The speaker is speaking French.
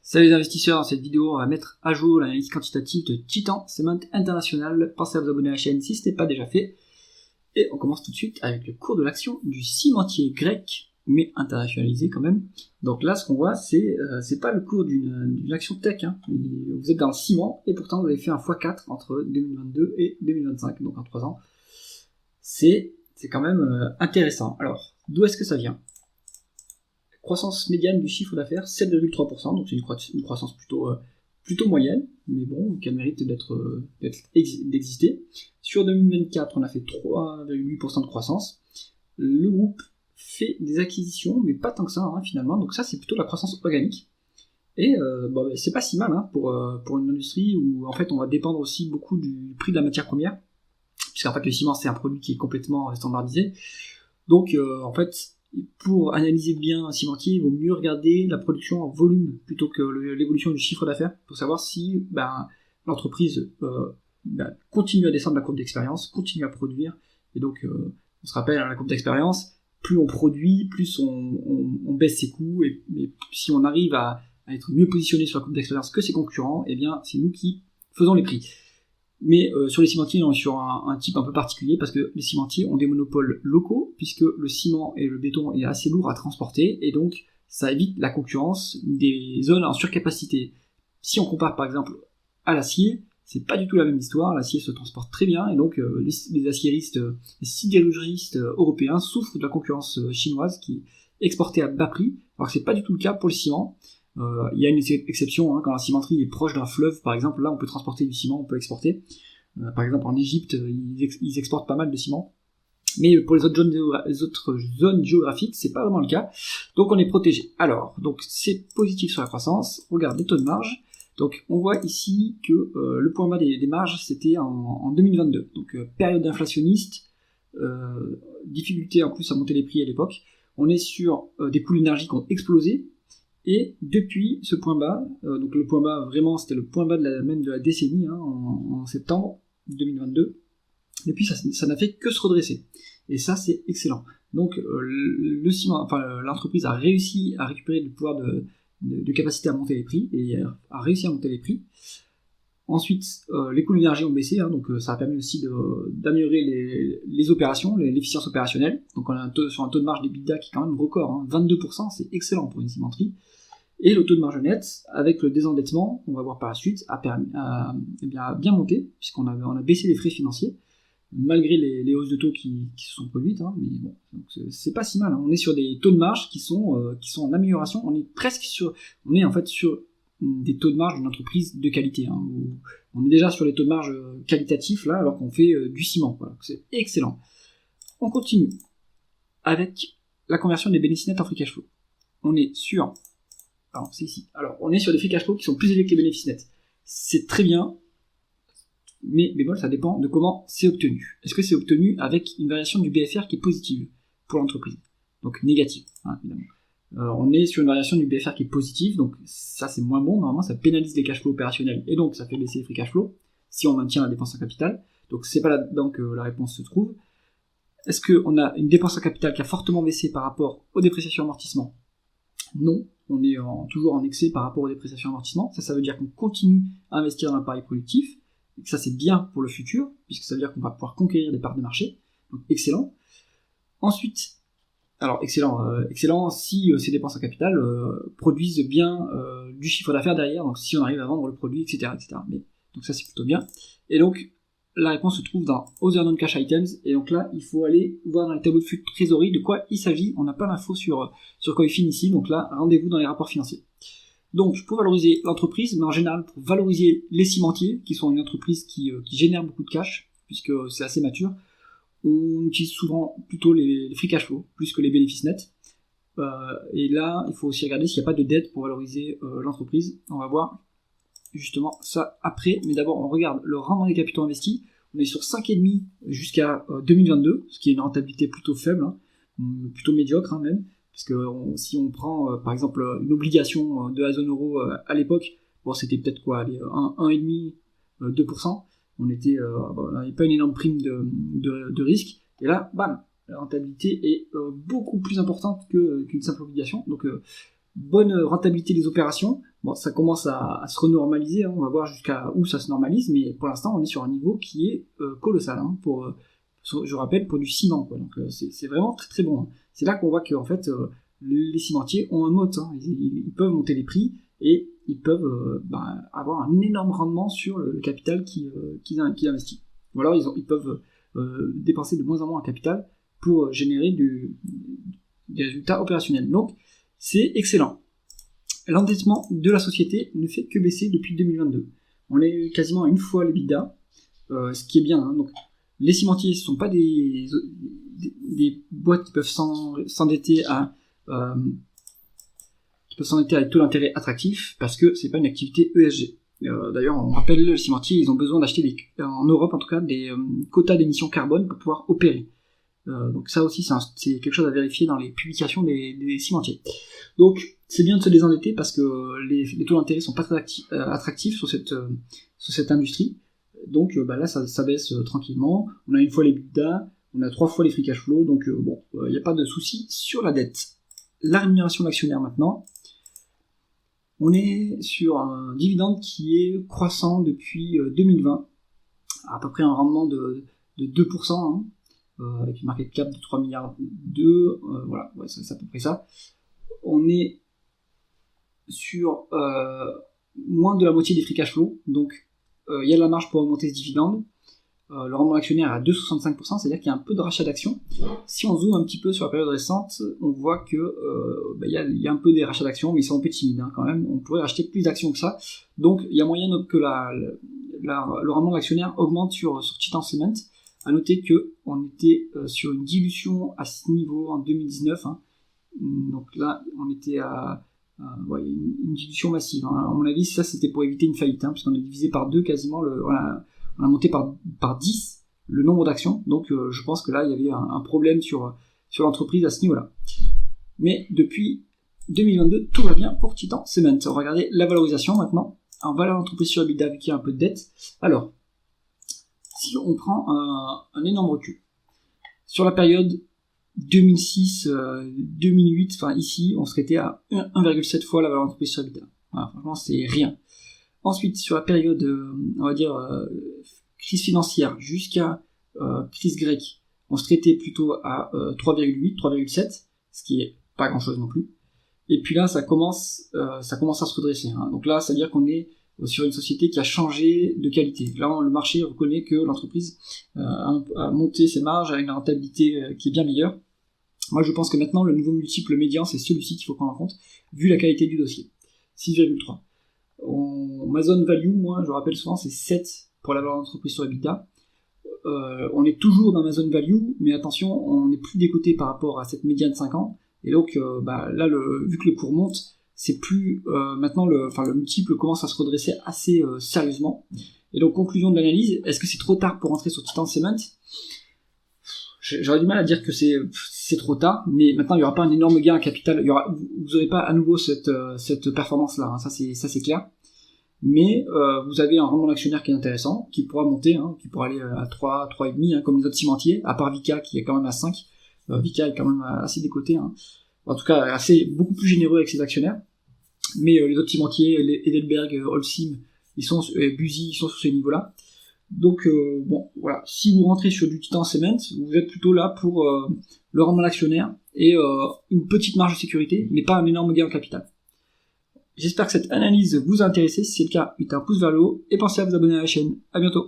Salut les investisseurs, dans cette vidéo on va mettre à jour l'analyse quantitative de Titan Cement International. Pensez à vous abonner à la chaîne si ce n'est pas déjà fait. Et on commence tout de suite avec le cours de l'action du cimentier grec, mais internationalisé quand même. Donc là ce qu'on voit c'est pas le cours d'une action tech, hein. Vous êtes dans le ciment et pourtant vous avez fait un x4 entre 2022 et 2025, donc en 3 ans. C'est quand même intéressant. Alors, d'où est-ce que ça vient ? Croissance médiane du chiffre d'affaires, 7,3%, donc c'est une croissance plutôt moyenne, mais bon, qui a le mérite d'exister. Sur 2024, on a fait 3,8% de croissance. Le groupe fait des acquisitions, mais pas tant que ça, hein, finalement, donc ça c'est plutôt la croissance organique. Et c'est pas si mal hein, pour une industrie où en fait on va dépendre aussi beaucoup du prix de la matière première, puisqu'en fait le ciment c'est un produit qui est complètement standardisé. Donc en fait, pour analyser bien un cimentier, il vaut mieux regarder la production en volume plutôt que l'évolution du chiffre d'affaires pour savoir si l'entreprise continue à descendre la courbe d'expérience, continue à produire. Et donc, on se rappelle, la courbe d'expérience, plus on produit, plus on baisse ses coûts. Et si on arrive à être mieux positionné sur la courbe d'expérience que ses concurrents, eh bien, c'est nous qui faisons les prix. Mais sur les cimentiers, on est sur un type un peu particulier parce que les cimentiers ont des monopoles locaux puisque le ciment et le béton est assez lourd à transporter et donc ça évite la concurrence des zones en surcapacité. Si on compare par exemple à l'acier, c'est pas du tout la même histoire, l'acier se transporte très bien et donc les aciéristes, les sidérurgistes européens souffrent de la concurrence chinoise qui est exportée à bas prix, alors que c'est pas du tout le cas pour le ciment. Il y a une exception, hein, quand la cimenterie est proche d'un fleuve, par exemple, là on peut transporter du ciment, on peut exporter. Par exemple en Égypte, ils exportent pas mal de ciment. Mais pour les autres zones géographiques, c'est pas vraiment le cas. Donc on est protégé. Alors, donc c'est positif sur la croissance. Regarde les taux de marge. Donc on voit ici que le point bas des marges, c'était en 2022. Donc période inflationniste, difficulté en plus à monter les prix à l'époque. On est sur des coûts d'énergie qui ont explosé. Et depuis ce point bas, donc le point bas vraiment c'était le point bas de la décennie, hein, en septembre 2022, depuis ça n'a fait que se redresser. Et ça c'est excellent. Donc l'entreprise a réussi à récupérer du pouvoir de capacité à monter les prix, et a réussi à monter les prix. Ensuite, les coûts d'énergie ont baissé, hein, donc ça a permis aussi d'améliorer les opérations, l'efficience opérationnelle. Donc on a sur un taux de marge d'EBITDA qui est quand même record, hein, 22%, c'est excellent pour une cimenterie. Et le taux de marge nette, avec le désendettement, on va voir par la suite, a bien monté, puisqu'on a baissé les frais financiers, malgré les hausses de taux qui se sont produites, hein, mais bon, donc c'est pas si mal, hein. On est sur des taux de marge qui sont en amélioration, on est en fait sur des taux de marge d'une entreprise de qualité, hein, où on est déjà sur les taux de marge qualitatifs, là, alors qu'on fait du ciment, voilà. C'est excellent. On continue avec la conversion des bénéfices nets en free cash flow. On est sur... Alors, c'est ici. Alors, on est sur des free cash flow qui sont plus élevés que les bénéfices nets. C'est très bien, mais bémol, ça dépend de comment c'est obtenu. Est-ce que c'est obtenu avec une variation du BFR qui est positive pour l'entreprise ? Donc négative, hein, évidemment. On est sur une variation du BFR qui est positive, donc ça c'est moins bon, normalement ça pénalise les cash flows opérationnels, et donc ça fait baisser les free cash flow, si on maintient la dépense en capital. Donc c'est pas là-dedans que la réponse se trouve. Est-ce qu'on a une dépense en capital qui a fortement baissé par rapport aux dépréciations et amortissements ? Non, on est toujours en excès par rapport aux dépréciations et amortissements. Ça veut dire qu'on continue à investir dans l'appareil productif, et que ça c'est bien pour le futur, puisque ça veut dire qu'on va pouvoir conquérir des parts de marché. Donc excellent. Ensuite, alors excellent si ces dépenses en capital produisent bien du chiffre d'affaires derrière, donc si on arrive à vendre le produit, etc. Mais, donc ça c'est plutôt bien. Et donc la réponse se trouve dans Other Non-Cash Items, et donc là il faut aller voir dans les tableaux de flux de trésorerie de quoi il s'agit. On n'a pas l'info sur quoi il finit ici, donc là rendez-vous dans les rapports financiers. Donc pour valoriser l'entreprise, mais en général pour valoriser les cimentiers, qui sont une entreprise qui génère beaucoup de cash, puisque c'est assez mature, on utilise souvent plutôt les free cash flow, plus que les bénéfices nets. Et là, il faut aussi regarder s'il n'y a pas de dette pour valoriser l'entreprise. On va voir justement ça après, mais d'abord on regarde le rendement des capitaux investis. On est sur 5,5 jusqu'à 2022, ce qui est une rentabilité plutôt faible, hein, plutôt médiocre, hein, même, parce que si on prend par exemple une obligation de la zone euro à l'époque, bon c'était peut-être 1,5, 2%. On n'avait pas une énorme prime de risque, et là, bam, la rentabilité est beaucoup plus importante qu'une simple obligation, donc bonne rentabilité des opérations. Bon, ça commence à se renormaliser, hein, on va voir jusqu'à où ça se normalise, mais pour l'instant on est sur un niveau qui est colossal, hein, je rappelle, pour du ciment, quoi. Donc c'est vraiment très très bon, hein. C'est là qu'on voit que en fait les cimentiers ont un moat, hein. Ils peuvent monter les prix et ils peuvent avoir un énorme rendement sur le capital qu'ils investissent. Ou alors ils peuvent dépenser de moins en moins en capital pour générer des résultats opérationnels. Donc c'est excellent. L'endettement de la société ne fait que baisser depuis 2022. On est quasiment à une fois l'EBITDA, ce qui est bien, hein. Donc les cimentiers ne sont pas des boîtes qui peuvent s'endetter à des taux d'intérêt attractifs, parce que c'est pas une activité ESG. D'ailleurs, on rappelle, les cimentiers, ils ont besoin d'acheter en Europe en tout cas, des quotas d'émissions carbone pour pouvoir opérer. Donc ça aussi, c'est quelque chose à vérifier dans les publications des cimentiers. Donc c'est bien de se désendetter parce que les taux d'intérêt sont pas très attractifs sur cette industrie. Donc là, ça baisse tranquillement. On a une fois les EBITDA, on a 3 fois les free cash flow, donc il n'y a pas de souci sur la dette. La rémunération de l'actionnaire maintenant. On est sur un dividende qui est croissant depuis 2020, à peu près un rendement de 2%, hein, avec une market cap de 3 milliards 2, voilà, ouais, c'est à peu près ça. On est sur moins de la moitié des free cash flow, donc il y a de la marge pour augmenter ce dividende. Le rendement actionnaire est à 2,65%, c'est-à-dire qu'il y a un peu de rachat d'actions. Si on zoome un petit peu sur la période récente, on voit que il y a un peu des rachats d'actions, mais ils sont un peu timides, hein, quand même. On pourrait racheter plus d'actions que ça. Donc il y a moyen que le rendement de l'actionnaire augmente sur Titan Cement. À noter que on était sur une dilution à ce niveau en 2019. Hein. Donc là, on était à une dilution massive, hein. À mon avis, ça c'était pour éviter une faillite, hein, parce qu'on a divisé par 2 quasiment on a monté par 10 le nombre d'actions, donc je pense que là il y avait un problème sur l'entreprise à ce niveau-là. Mais depuis 2022, tout va bien pour Titan Cement. On va regarder la valorisation maintenant. En valeur d'entreprise sur EBITDA avec qui a un peu de dette. Alors, si on prend un énorme recul, sur la période 2006-2008, enfin ici, on serait été à 1,7 fois la valeur d'entreprise sur EBITDA. Voilà, franchement, c'est rien. Ensuite, sur la période, on va dire, crise financière jusqu'à crise grecque, on se traitait plutôt à 3,8, 3,7, ce qui est pas grand-chose non plus. Et puis là, ça commence à se redresser, hein. Donc là, ça veut dire qu'on est sur une société qui a changé de qualité. Là, le marché reconnaît que l'entreprise a monté ses marges à une rentabilité qui est bien meilleure. Moi, je pense que maintenant, le nouveau multiple médian, c'est celui-ci qu'il faut prendre en compte, vu la qualité du dossier. 6,3. Ma zone value, moi, je rappelle souvent, c'est 7 pour la valeur d'entreprise sur EBITDA. On est toujours dans ma zone value, mais attention, on n'est plus décoté par rapport à cette médiane 5 ans. Et donc, là, vu que le cours monte, c'est plus maintenant le multiple commence à se redresser assez sérieusement. Et donc, conclusion de l'analyse, est-ce que c'est trop tard pour rentrer sur Titan Cement ? J'aurais du mal à dire que c'est trop tard, mais maintenant il n'y aura pas un énorme gain en capital. Vous n'aurez pas à nouveau cette performance-là, hein, ça c'est clair. Mais vous avez un rendement d'actionnaire qui est intéressant, qui pourra monter, hein, qui pourra aller à 3, 3,5, hein, comme les autres cimentiers, à part Vicat qui est quand même à 5. Vicat est quand même assez décoté, hein. En tout cas beaucoup plus généreux avec ses actionnaires. Mais les autres cimentiers, Edelberg, Holcim, Buzy, ils sont sur ces niveaux-là. Donc voilà, si vous rentrez sur du Titan Cement, vous êtes plutôt là pour le rendement d'actionnaire et une petite marge de sécurité, mais pas un énorme gain en capital. J'espère que cette analyse vous a intéressé. Si c'est le cas, mettez un pouce vers le haut et pensez à vous abonner à la chaîne. À bientôt.